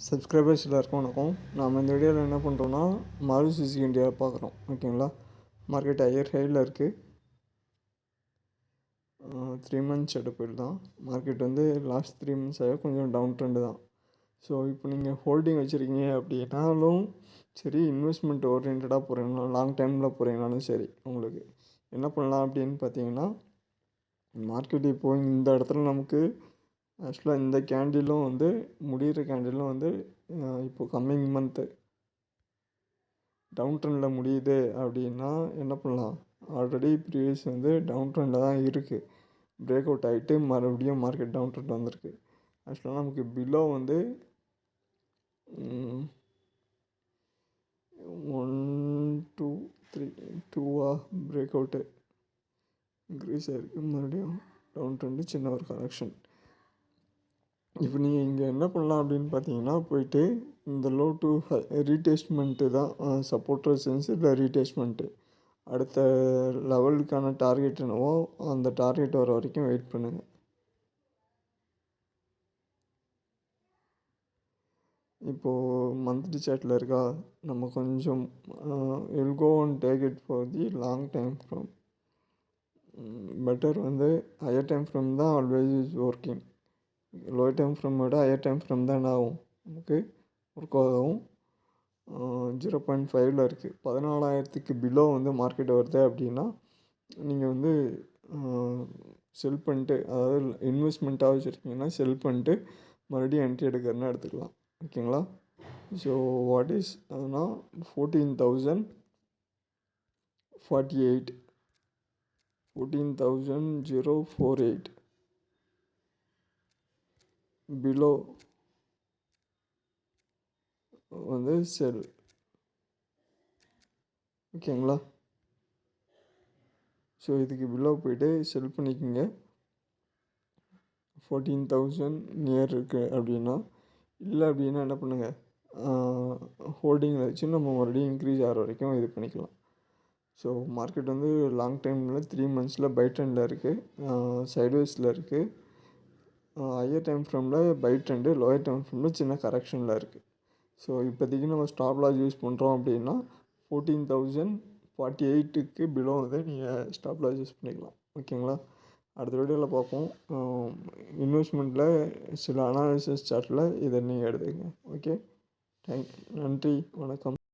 Subscribers எல்லாருக்கும் வணக்கம். நாம் இந்த வீடியோவில் என்ன பண்ணுறோன்னா மாருதி சுசுகி இந்தியா பார்க்குறோம். ஓகேங்களா, மார்க்கெட் ஹையர் ஹையில் இருக்குது. 3 months எடுப்பில் தான் மார்க்கெட் வந்து லாஸ்ட் 3 months கொஞ்சம் டவுன் ட்ரெண்டு தான். ஸோ இப்போ நீங்கள் ஹோல்டிங் வச்சுருக்கீங்க அப்படின்னாலும் சரி, இன்வெஸ்ட்மெண்ட் ஓரியன்டாக போகிறீங்கன்னா, லாங் டைமில் போகிறீங்கனாலும் சரி, உங்களுக்கு என்ன பண்ணலாம் அப்படின்னு பார்த்தீங்கன்னா, மார்க்கெட் இப்போது இந்த இடத்துல நமக்கு ஆக்சுவலாக இந்த கேண்டிலும் வந்து முடிகிற கேண்டிலும் வந்து இப்போ கம்மிங் மந்த்து டவுன் ட்ரெண்டில் முடியுது அப்படின்னா என்ன பண்ணலாம், ஆல்ரெடி ப்ரீவியஸ் வந்து டவுன் ட்ரெண்டில் தான் இருக்குது. பிரேக் அவுட் ஆகிட்டு மறுபடியும் மார்க்கெட் டவுன் ட்ரெண்ட் வந்திருக்கு. ஆக்சுவலாக நமக்கு பிலோ வந்து 1 2 3 2 பிரேக் அவுட்டு இன்க்ரீஸ் ஆகிருக்கு. மறுபடியும் டவுன் ட்ரெண்டு சின்ன ஒரு கரெக்ஷன். இப்போ நீங்கள் இங்கே என்ன பண்ணலாம் அப்படின்னு பார்த்தீங்கன்னா, போயிட்டு இந்த லோ டு ரீடெஸ்ட்மெண்ட்டு தான் சப்போர்ட் ரெசிஸ்டன்ஸ் இல்லை ரீடெஸ்ட்மெண்ட்டு. அடுத்த லெவலுக்கான டார்கெட் என்னவோ அந்த டார்கெட் வர வரைக்கும் வெயிட் பண்ணுங்கள். இப்போது மந்த்லி சார்ட்டில் இருக்கா, நம்ம கொஞ்சம் will go and take it for the long time frame. Better வந்து ஹையர் டைம் ஃப்ரம் தான் always is working. Low time frame விட ஹையர் டைம் ஃப்ரம் தான் என்ன ஆகும், நமக்கு ஒர்க் ஆகும். 0.5 இருக்குது. 14,000க்கு பிலோ வந்து மார்க்கெட் வருது அப்படின்னா நீங்கள் வந்து செல் பண்ணிட்டு, அதாவது இன்வெஸ்ட்மெண்ட்டாக வச்சுருக்கீங்கன்னா செல் பண்ணிட்டு மறுபடியும் என்ட்ரி எடுக்கிறதுனா எடுத்துக்கலாம். ஓகேங்களா. ஸோ வாட் இஸ் அதுனா 14,048 14,048 பிலோ வந்து செல். ஓகேங்களா. ஸோ இதுக்கு பிலோ போய்ட்டு செல் பண்ணிக்கோங்க. 14,000 நியர் இருக்குது அப்படின்னா. இல்லை அப்படின்னா என்ன பண்ணுங்கள், ஹோல்டிங்கில் வச்சு நம்ம மறுபடியும் இன்க்ரீஸ் ஆகிற வரைக்கும் இது பண்ணிக்கலாம். ஸோ மார்க்கெட் வந்து லாங் டைமில் 3 monthsல பை ட்ரெண்டில் இருக்குது, சைட்வேஸில் இருக்குது. ஹையர் டைம் ஃப்ரேமில் பை ட்ரெண்டு, லோயர் டைம் ஃப்ரேமில் சின்ன கரெக்ஷனில் இருக்குது. ஸோ இப்போதைக்கு நம்ம ஸ்டாப் லாஸ் யூஸ் பண்ணுறோம் அப்படின்னா 14,048க்கு பிலோ வந்து நீங்கள் ஸ்டாப் லாஸ் யூஸ் பண்ணிக்கலாம். ஓகேங்களா. அடுத்த வீடியோவில் பார்ப்போம். இன்வெஸ்ட்மெண்ட்டில் சில அனாலிசிஸ் சார்ட்டில் இதை நீங்கள் எடுத்துக்கங்க. ஓகே, நன்றி, வணக்கம்.